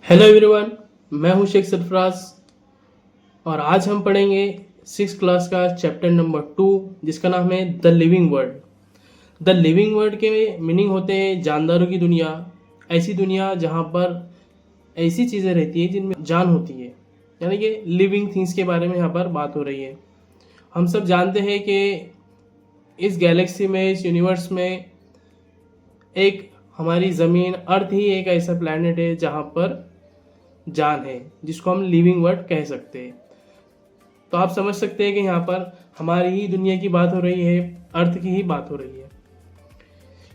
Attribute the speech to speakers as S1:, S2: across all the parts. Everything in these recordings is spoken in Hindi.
S1: हेलो एवरीवन, मैं हूं शेख सरफराज और आज हम पढ़ेंगे 6th क्लास का चैप्टर नंबर 2 जिसका नाम है the living world. The living world के मीनिंग होते हैं जानदारों की दुनिया, ऐसी दुनिया जहां पर ऐसी चीज़ें रहती है जिनमें जान होती है, यानी कि लिविंग थिंग्स के बारे में यहाँ पर बात हो रही है। हम सब जानते हैं कि इस गैलेक्सी में, इस यूनिवर्स में एक हमारी ज़मीन अर्थ ही एक ऐसा प्लैनेट है जहाँ पर जान है, जिसको हम लिविंग वर्ल्ड कह सकते हैं। तो आप समझ सकते हैं कि यहाँ पर हमारी ही दुनिया की बात हो रही है, अर्थ की ही बात हो रही है।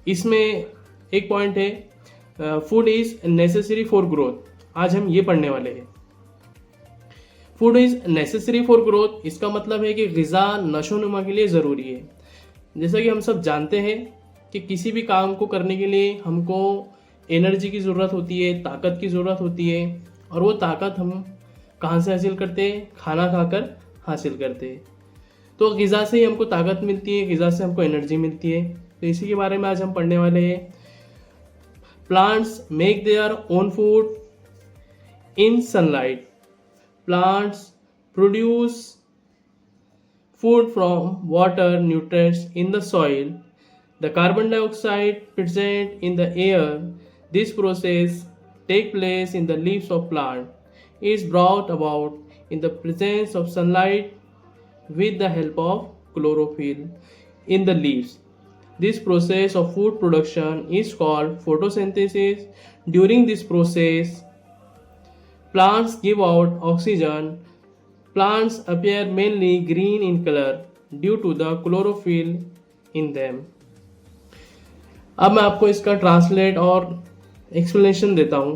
S1: इसमें एक पॉइंट है, food is necessary for growth. आज हम ये पढ़ने वाले हैं। Food is necessary for growth, इसका मतलब है कि ग़िज़ा नशोनुमा के लिए ज़रूरी है। जैसा कि हम सब जानते हैं कि किसी भी काम को करने के लिए हमको एनर्जी की ज़रूरत होती है, ताकत की ज़रूरत होती है, और वो ताकत हम कहाँ से हासिल करते हैं? खाना खाकर हासिल करते हैं। तो ग़िज़ा से ही हमको ताकत मिलती है, ग़िज़ा से हमको एनर्जी मिलती है। तो इसी के बारे में आज हम पढ़ने वाले हैं। Plants make their own food in sunlight. Plants produce food from water, nutrients in the soil, the carbon dioxide present in the air. This process take place in the leaves of plant. It is brought about in the presence of sunlight with the help of chlorophyll in the leaves. This process of food production is called photosynthesis. During this process, plants give out oxygen. Plants appear mainly green in color due to the chlorophyll in them. अब मैं आपको इसका ट्रांसलेट और एक्सप्लेनेशन देता हूँ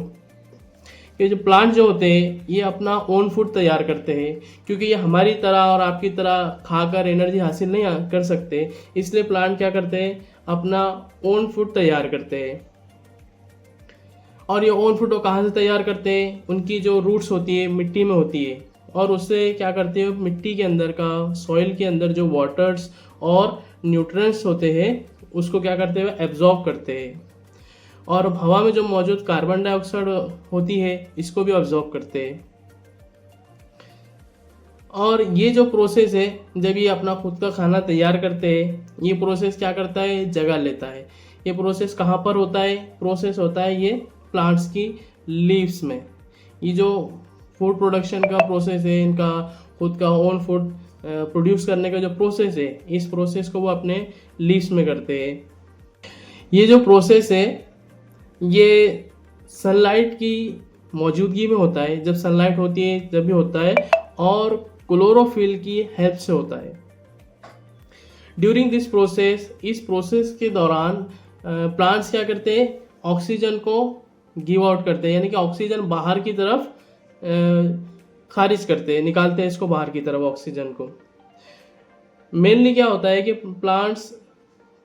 S1: कि जो प्लांट जो होते हैं ये अपना ओन फूड तैयार करते हैं, क्योंकि ये हमारी तरह और आपकी तरह खाकर एनर्जी हासिल नहीं कर सकते। इसलिए प्लांट क्या करते हैं? अपना ओन फूड तैयार करते हैं। और ये ओन फूड को कहाँ से तैयार करते हैं? उनकी जो रूट्स होती है मिट्टी में होती है, और उससे क्या करते हैं? मिट्टी के अंदर का, सॉइल के अंदर जो वाटर्स और न्यूट्रिएंट्स होते हैं उसको क्या करते हैं? एब्जॉर्ब करते हैं। और हवा में जो मौजूद कार्बन डाइऑक्साइड होती है इसको भी एब्जॉर्ब करते हैं। और ये जो प्रोसेस है, जब ये अपना खुद का खाना तैयार करते हैं, ये प्रोसेस क्या करता है? जगह लेता है। ये प्रोसेस कहाँ पर होता है? प्रोसेस होता है ये प्लांट्स की लीव्स में। ये जो फूड प्रोडक्शन का प्रोसेस है, इनका खुद का ओन फूड प्रोड्यूस करने का जो प्रोसेस है, इस प्रोसेस को वो अपने लीव्स में करते हैं। ये जो प्रोसेस है ये सनलाइट की मौजूदगी में होता है। जब सनलाइट होती है जब भी होता है, और क्लोरोफिल की हेल्प से होता है। ड्यूरिंग दिस प्रोसेस, इस प्रोसेस के दौरान प्लांट्स क्या करते हैं? ऑक्सीजन को गिव आउट करते हैं, यानी कि ऑक्सीजन बाहर की तरफ खारिज करते हैं, निकालते हैं इसको बाहर की तरफ ऑक्सीजन को। मेनली क्या होता है कि प्लांट्स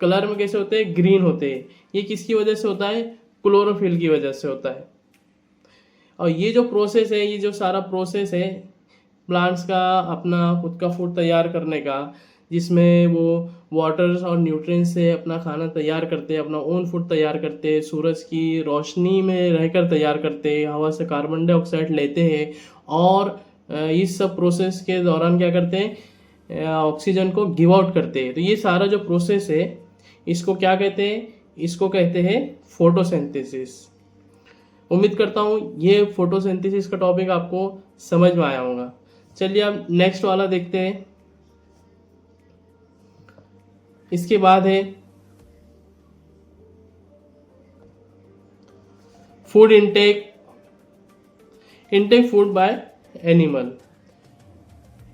S1: कलर में कैसे होते हैं? ग्रीन होते हैं। ये किसकी वजह से होता है? क्लोरोफिल की वजह से होता है। और ये जो प्रोसेस है, ये जो सारा प्रोसेस है प्लांट्स का अपना खुद का फूड तैयार करने का, जिसमें वो वाटर्स और न्यूट्रिएंट्स से अपना खाना तैयार करते हैं, अपना ओन फूड तैयार करते हैं, सूरज की रोशनी में रहकर तैयार करते हैं, हवा से कार्बन डाइऑक्साइड लेते हैं, और इस सब प्रोसेस के दौरान क्या करते हैं? ऑक्सीजन को गिव आउट करते हैं। तो ये सारा जो प्रोसेस है इसको क्या कहते हैं? इसको कहते हैं फोटोसिंथेसिस। उम्मीद करता हूँ ये फोटोसिंथेसिस का टॉपिक आपको समझ में आया होगा। चलिए अब नेक्स्ट वाला देखते हैं। इसके बाद है food intake food by animal,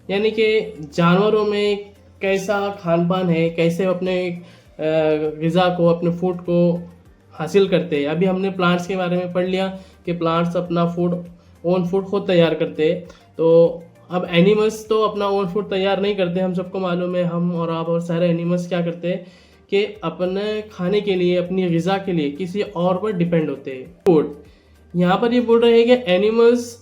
S1: यानी कि जानवरों में कैसा खान पान है, कैसे अपने ग़िज़ा को, अपने फूड को हासिल करते हैं। अभी हमने प्लांट्स के बारे में पढ़ लिया कि प्लांट्स अपना फूड, ओन फूड खुद तैयार करते हैं। तो अब एनिमल्स तो अपना ओन फूड तैयार नहीं करते, हम सबको मालूम है। हम और आप और सारे एनिमल्स क्या करते हैं कि अपने खाने के लिए, अपनी ग़िज़ा के लिए किसी और पर डिपेंड होते हैं। फूड यहाँ पर ये बोल रहे हैं कि animals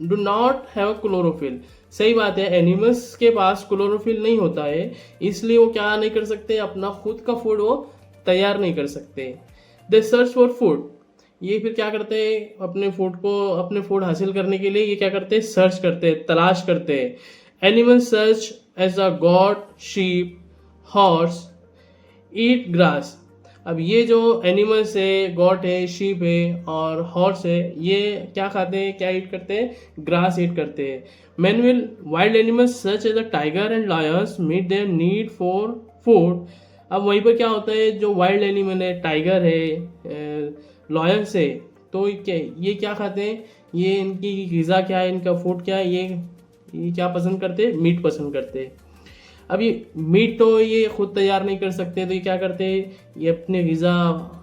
S1: do not have chlorophyll. सही बात है, एनिमल्स के पास क्लोरोफिल नहीं होता है, इसलिए वो क्या नहीं कर सकते? अपना खुद का फूड वो तैयार नहीं कर सकते। दे सर्च फॉर फूड, ये फिर क्या करते हैं, अपने फूड हासिल करने के लिए ये क्या करते हैं, सर्च करते हैं, तलाश करते हैं। एनिमल सर्च as a goat, sheep, horse eat grass. अब ये जो एनिमल्स है, गॉट है, शीप है और हॉर्स है, ये क्या खाते हैं, क्या ईट करते हैं, ग्रास ईट करते हैं। Manual wild animals such as a tiger and lions meet their need for food. अब वहीं पर क्या होता है, जो वाइल्ड एनिमल है, टाइगर है, लॉयंस है, तो ये क्या खाते हैं, ये इनकी ग़िज़ा क्या है, इनका फूड क्या है, ये क्या पसंद करते हैं, मीट पसंद करते हैं। अब ये मीट तो ये खुद तैयार नहीं कर सकते, तो ये क्या करते हैं, ये अपने ग़िज़ा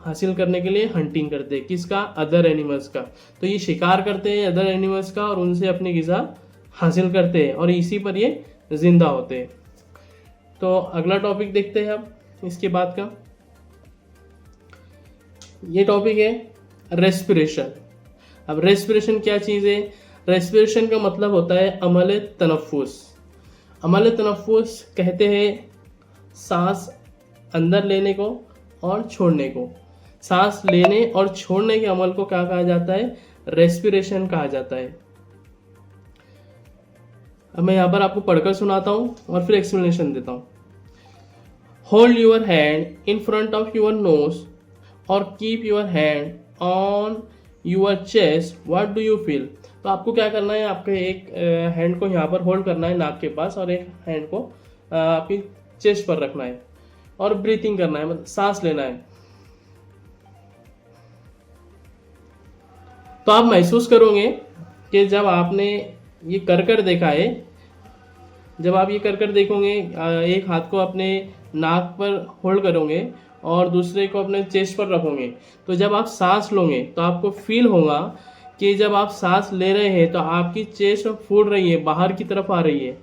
S1: हासिल करने के लिए हंटिंग करते हैं, किसका, अदर एनिमल्स का। तो ये शिकार करते हैं अदर एनिमल्स का और उनसे अपनी ग़िज़ा हासिल करते हैं और इसी पर ये जिंदा होते हैं। तो अगला टॉपिक देखते हैं अब इसके बाद का। ये टॉपिक है रेस्पिरेशन। अब रेस्पिरेशन क्या चीज़ है, रेस्पिरेशन का मतलब होता है अमल तनफ्फुस। अमल तनफ्फुस कहते हैं सांस अंदर लेने को और छोड़ने को। सांस लेने और छोड़ने के अमल को क्या कहा जाता है, रेस्पिरेशन कहा जाता है। अब मैं यहाँ पर आपको पढ़कर सुनाता हूँ और फिर एक्सप्लेनेशन देता हूँ। Hold your hand in front of your nose और keep your hand on your chest, what do you feel. तो आपको क्या करना है, आपके एक हैंड को यहाँ पर होल्ड करना है नाक के पास और एक हैंड को आपकी चेस्ट पर रखना है और ब्रीथिंग करना है, मतलब सांस लेना है। तो आप महसूस करोगे कि जब आपने ये कर देखा है, जब आप ये कर देखोगे, एक हाथ को अपने नाक पर होल्ड करोगे और दूसरे को अपने चेस्ट पर रखोगे, तो जब आप सांस लोगे तो आपको फील होगा कि जब आप सांस ले रहे हैं तो आपकी चेस्ट फूल रही है, बाहर की तरफ आ रही है,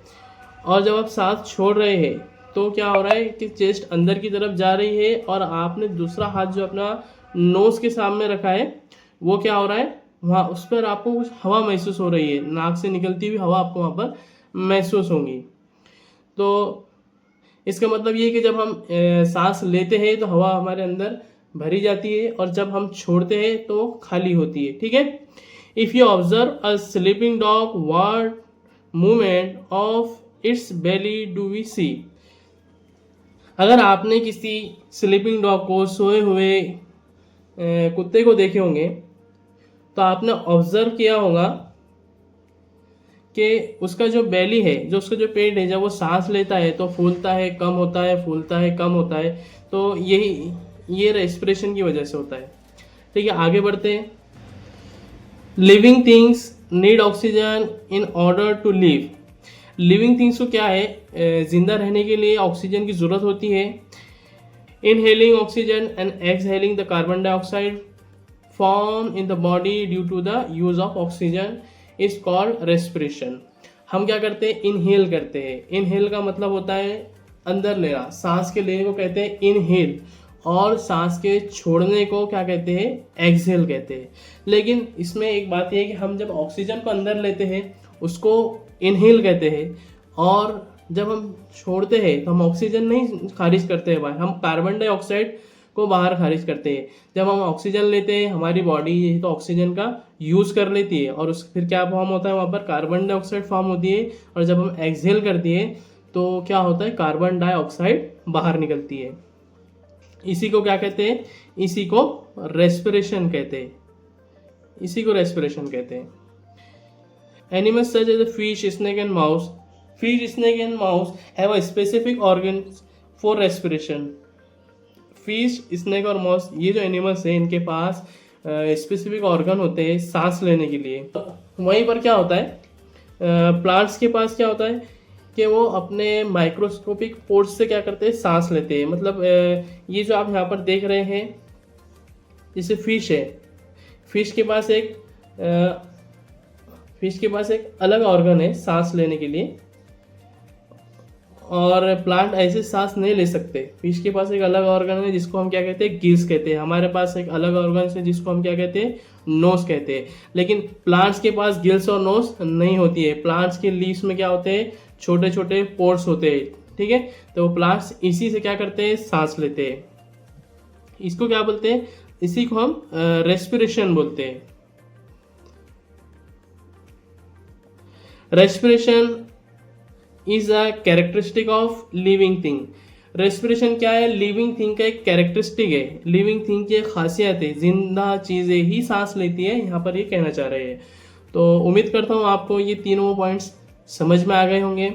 S1: और जब आप सांस छोड़ रहे हैं तो क्या हो रहा है कि चेस्ट अंदर की तरफ जा रही है और आपने दूसरा हाथ जो अपना नोज के सामने रखा है वो क्या हो रहा है, वहाँ उस पर आपको कुछ हवा महसूस हो रही है, नाक से निकलती हुई हवा आपको वहाँ पर महसूस होगी। तो इसका मतलब ये कि जब हम सांस लेते हैं तो हवा हमारे अंदर भरी जाती है और जब हम छोड़ते हैं तो खाली होती है, ठीक है। If you observe a sleeping dog, what movement of its belly do we see. अगर आपने किसी स्लीपिंग डॉग को, सोए हुए कुत्ते को देखे होंगे, तो आपने ऑब्जर्व किया होगा कि उसका जो बेली है, जो उसका जो पेट है, जब वो सांस लेता है तो फूलता है, कम होता है, फूलता है, कम होता है। तो ये रेस्पिरेशन की वजह से होता है, ठीक है। आगे बढ़ते हैं। Living things need oxygen in order to live. Living things को क्या है, जिंदा रहने के लिए ऑक्सीजन की ज़रूरत होती है। Inhaling oxygen and exhaling the carbon dioxide form in the body due to the use of oxygen is called respiration. हम क्या करते हैं, इनहेल करते हैं। इनहेल का मतलब होता है अंदर लेना, सांस के लेने को कहते हैं इनहेल, और सांस के छोड़ने को क्या कहते हैं, एक्सहेल कहते हैं। लेकिन इसमें एक बात यह है कि हम जब ऑक्सीजन को अंदर लेते हैं उसको इनहेल कहते हैं, और जब हम छोड़ते हैं तो हम ऑक्सीजन नहीं खारिज करते हैं बाहर, हम कार्बन डाइऑक्साइड को बाहर खारिज करते हैं। जब हम ऑक्सीजन लेते हैं हमारी बॉडी तो ऑक्सीजन का यूज़ कर लेती है और उस फिर क्या फॉर्म होता है, वहाँ पर कार्बन डाइऑक्साइड फॉर्म होती है, और जब हम एक्सहेल करती है तो क्या होता है, कार्बन डाइऑक्साइड बाहर निकलती है। इसी को क्या कहते हैं, इसी को रेस्पिरेशन कहते हैं, इसी को रेस्पिरेशन कहते हैं। Animals such as fish, snake and mouse. Fish, snake and mouse have a specific organ for respiration. Fish, snake और माउस, ये जो एनिमल्स हैं इनके पास स्पेसिफिक ऑर्गन होते हैं सांस लेने के लिए। वहीं पर क्या होता है, प्लांट्स के पास क्या होता है कि वो अपने माइक्रोस्कोपिक पोर्स से क्या करते हैं, सांस लेते हैं। मतलब ये जो आप यहाँ पर देख रहे हैं, जैसे फिश है, फिश के पास एक अलग ऑर्गन है सांस लेने के लिए, और प्लांट ऐसे सांस नहीं ले सकते। फिश के पास एक अलग ऑर्गन है जिसको हम क्या कहते हैं, गिल्स कहते हैं। हमारे पास एक अलग ऑर्गन है जिसको हम क्या कहते हैं, नोज कहते हैं। लेकिन प्लांट्स के पास गिल्स और नोज नहीं होती है। प्लांट्स के लीव्स में क्या होते हैं, छोटे छोटे पोर्स होते हैं, ठीक है। तो प्लांट्स इसी से क्या करते हैं, सांस लेते हैं। इसको क्या बोलते हैं, इसी को हम रेस्पिरेशन बोलते हैं। Respiration is a characteristic of living thing. Respiration क्या है? लिविंग थिंग का एक कैरेक्टरिस्टिक है, लिविंग थिंग की एक खासियत है, जिंदा चीज़ें ही सांस लेती है, यहाँ पर ये कहना चाह रहे हैं। तो उम्मीद करता हूँ आपको ये तीनों पॉइंट्स समझ में आ गए होंगे।